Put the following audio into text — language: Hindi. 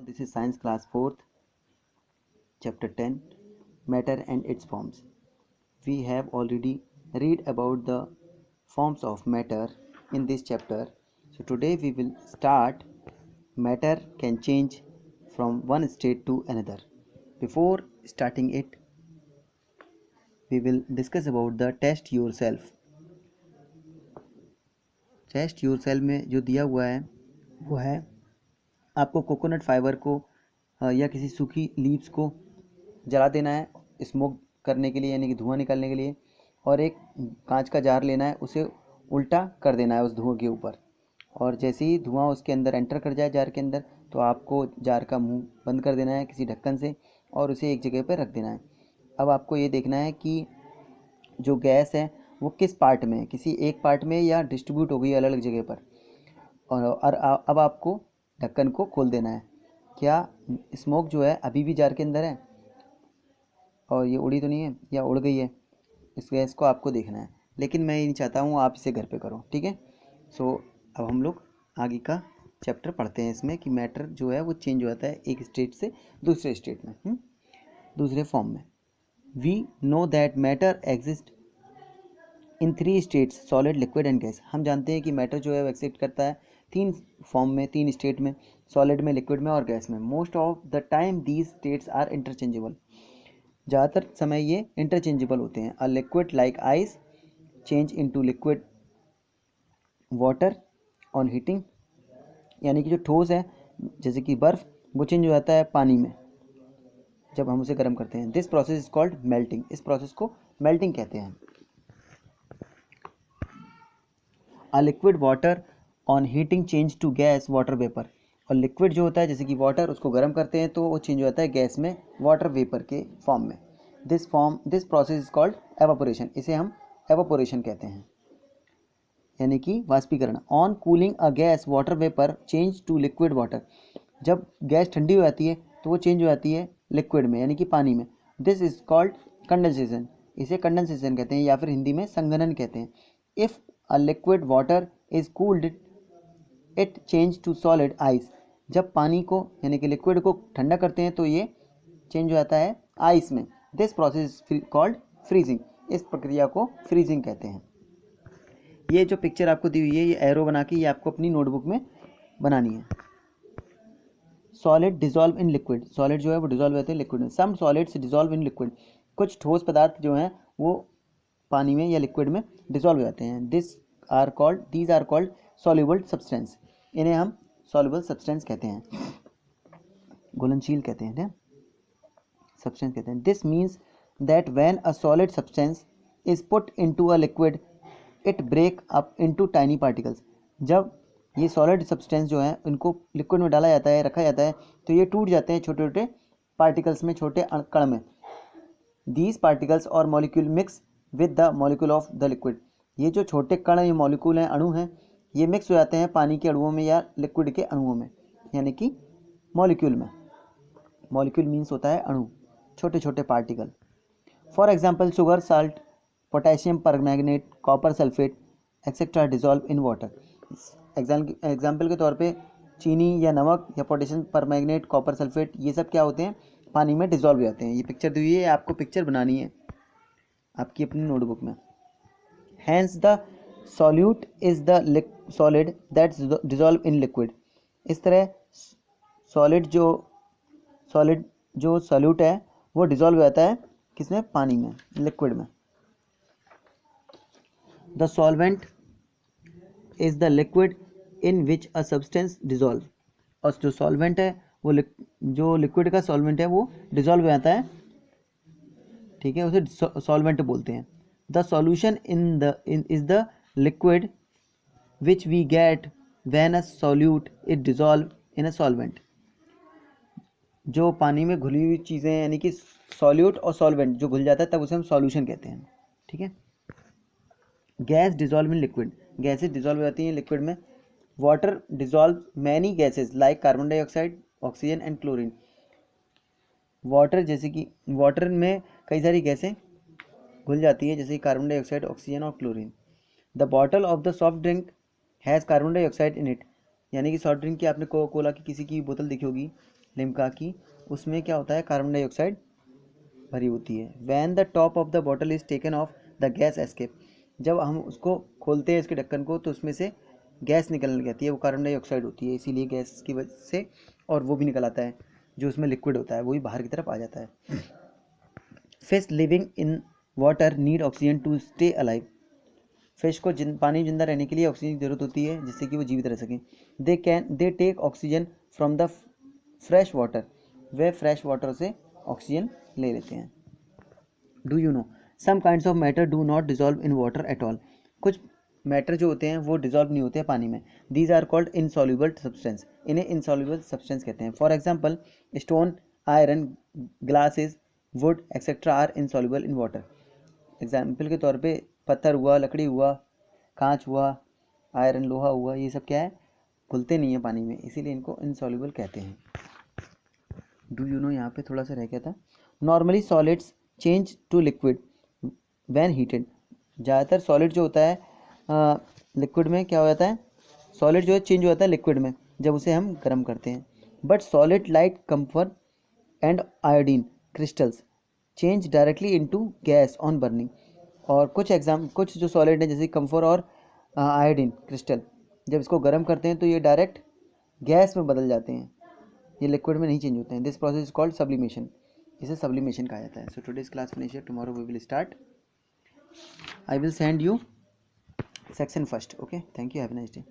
This is science class 4th, chapter 10, matter and its forms. We have already read about the forms of matter in this chapter. So today we will start matter can change from one state to another. Before starting it, we will discuss about the test yourself. Test yourself में जो दिया हुआ है वो है आपको कोकोनट फाइबर को या किसी सूखी लीव्स को जला देना है स्मोक करने के लिए, यानी कि धुआं निकालने के लिए, और एक कांच का जार लेना है, उसे उल्टा कर देना है उस धुआं के ऊपर, और जैसे ही धुआं उसके अंदर एंटर कर जाए जार के अंदर, तो आपको जार का मुंह बंद कर देना है किसी ढक्कन से और उसे एक जगह पर रख देना है। अब आपको ये देखना है कि जो गैस है वो किस पार्ट में है, किसी एक पार्ट में या डिस्ट्रीब्यूट हो गई अलग अलग जगह पर। और अब आपको ढक्कन को खोल देना है। क्या स्मोक जो है अभी भी जार के अंदर है और ये उड़ी तो नहीं है या उड़ गई है, इस गैस को आपको देखना है। लेकिन मैं ये नहीं चाहता हूँ आप इसे घर पे करो, ठीक है। सो अब हम लोग आगे का चैप्टर पढ़ते हैं इसमें कि मैटर जो है वो चेंज हो जाता है एक स्टेट से दूसरे स्टेट में, दूसरे फॉर्म में। We know that matter exist in 3 states, solid, liquid and gas. हम जानते हैं कि मैटर जो है वो एक्सिस्ट करता है 3 फॉर्म में, 3 स्टेट में, सॉलिड में, लिक्विड में और गैस में। Most of the time these states are interchangeable. ज़्यादातर समय ये इंटरचेंजेबल होते हैं। A liquid like ice change into liquid water on heating, यानी कि जो ठोस है जैसे कि बर्फ़, वो चेंज हो जाता है पानी में जब हम उसे गर्म करते हैं। This process is called melting. इस प्रोसेस को मेल्टिंग कहते हैं। A liquid water on heating change to gas water vapour. और लिक्विड जो होता है जैसे कि वाटर, उसको गर्म करते हैं तो वो चेंज हो जाता है गैस में, वाटर वेपर के फॉर्म में। This process is called evaporation. इसे हम एवापोरेशन कहते हैं, यानी कि वाष्पीकरण। On cooling a gas water vapour change to liquid water. जब गैस ठंडी हो जाती है तो वो चेंज हो जाती है लिक्विड में, यानी कि पानी में। This is called condensation. इसे कंडेंसेशन कहते हैं या फिर हिंदी में संघनन कहते हैं। If a liquid water is cooled it change to solid ice. जब पानी को यानी कि लिक्विड को ठंडा करते हैं तो ये चेंज हो जाता है आइस में। This process is called freezing. इस प्रक्रिया को फ्रीजिंग कहते हैं। ये जो पिक्चर आपको दी हुई है, ये एरो बना के ये आपको अपनी नोटबुक में बनानी है। Solid dissolve in liquid. Solid जो है वो डिजॉल्व होते हैं लिक्विड में। सम सॉलिड्स डिजॉल्व इन लिक्विड। कुछ ठोस पदार्थ जो हैं वो पानी में या लिक्विड में डिजॉल्व हो जाते हैं। These are called soluble substance. इन्हें हम सॉल्युबल सब्सटेंस कहते हैं, घुलनशील कहते हैं, सब्सटेंस कहते हैं। This means that when a solid substance is put into a liquid it break up into tiny particles. जब ये सॉलिड सब्सटेंस जो है इनको लिक्विड में डाला जाता है, रखा जाता है, तो ये टूट जाते हैं छोटे छोटे पार्टिकल्स में, छोटे कण में। दीज पार्टिकल्स और molecule mix with the molecule of the liquid. ये जो छोटे कण, ये मॉलिक्यूल हैं, अणु हैं, ये मिक्स हो जाते हैं पानी के अणुओं में या लिक्विड के अणुओं में, यानी कि मॉलिक्यूल में। मॉलिक्यूल मीन्स होता है अणु, छोटे छोटे particle. For example sugar, salt, potassium permanganate, copper sulphate etcetera dissolve in water. Example के तौर पे चीनी या नमक या पोटेशियम परमैंगनेट, कॉपर सल्फेट, ये सब क्या होते हैं, पानी में डिजॉल्व हो जाते हैं। ये पिक्चर दी हुई है, आपको पिक्चर बनानी है आपकी अपनी नोटबुक में। Hence the solute is the solid that dissolve in liquid. इस तरह सॉलिड जो सॉल्यूट है वो डिजॉल्व हो जाता है किसमें, पानी में, लिक्विड में। The solvent is the liquid in which a substance dissolve. और जो सॉल्वेंट है वो जो लिक्विड का सॉल्वेंट है वो डिजॉल्व हो जाता है, ठीक है, उसे सॉल्वेंट बोलते हैं। The solution is the liquid which we get when a solute is dissolve in a solvent. जो पानी में घुली हुई चीज़ें, यानी कि सॉल्यूट और सॉल्वेंट जो घुल जाता है, तब उसे हम सॉल्यूशन कहते हैं, ठीक है। Gas dissolve in liquid. Gases dissolve हो जाती हैं लिक्विड में। Water dissolve many gases like carbon dioxide, oxygen and chlorine. Water जैसे कि वाटर में कई सारी गैसें घुल जाती है, जैसे कि कार्बन डाइऑक्साइड, ऑक्सीजन और chlorine. The bottle of the soft drink has carbon dioxide in it. यानी कि सॉफ्ट ड्रिंक की आपने कोका कोला की किसी की बोतल देखी होगी, लिम्का की, उसमें क्या होता है, कार्बन डाइऑक्साइड भरी होती है। When the top of the bottle is taken of the gas escape, जब हम उसको खोलते हैं इसके ढक्कन को तो उसमें से गैस निकलने लग जाती है, वो कार्बन डाइऑक्साइड होती है, इसीलिए गैस की वजह से, और वो भी निकल आता है, जो उसमें लिक्विड होता है वो भी बाहर की तरफ आ जाता है। Fish living in water need oxygen to stay alive, fish को पानी में जिंदा रहने के लिए ऑक्सीजन की जरूरत होती है जिससे कि वो जीवित रह सकें। They take oxygen from the fresh water, वे फ्रेश वाटर से ऑक्सीजन ले लेते हैं। Do you know some kinds of matter do not dissolve in water at all, कुछ मैटर जो होते हैं वो डिजॉल्व नहीं होते हैं पानी में। These are called insoluble substance, इन्हें इनसॉल्युबल सब्सटेंस कहते हैं। For example stone, iron, glasses, wood etcetera are insoluble in water. Example के तौर पे पत्थर हुआ, लकड़ी हुआ, कांच हुआ, आयरन लोहा हुआ, ये सब क्या है, घुलते नहीं है पानी में, इसीलिए इनको इनसॉल्युबल कहते हैं। डू यू नो यहाँ पे थोड़ा सा रह गया था। Normally solids change to liquid when heated, ज़्यादातर सॉलिड जो होता है लिक्विड में क्या हो जाता है, सॉलिड जो है चेंज हो जाता है लिक्विड में जब उसे हम गर्म करते हैं। But solid like camphor and iodine crystals change directly into gas on burning, और कुछ जो सॉलिड है जैसे कम्फर और आयोडीन क्रिस्टल, जब इसको गर्म करते हैं तो ये डायरेक्ट गैस में बदल जाते हैं, ये लिक्विड में नहीं चेंज होते हैं। This process is called sublimation, इसे सब्लिमेशन कहा जाता है। So today's class finish here, tomorrow we will start. I will send you section first. Okay, thank you, have a nice day.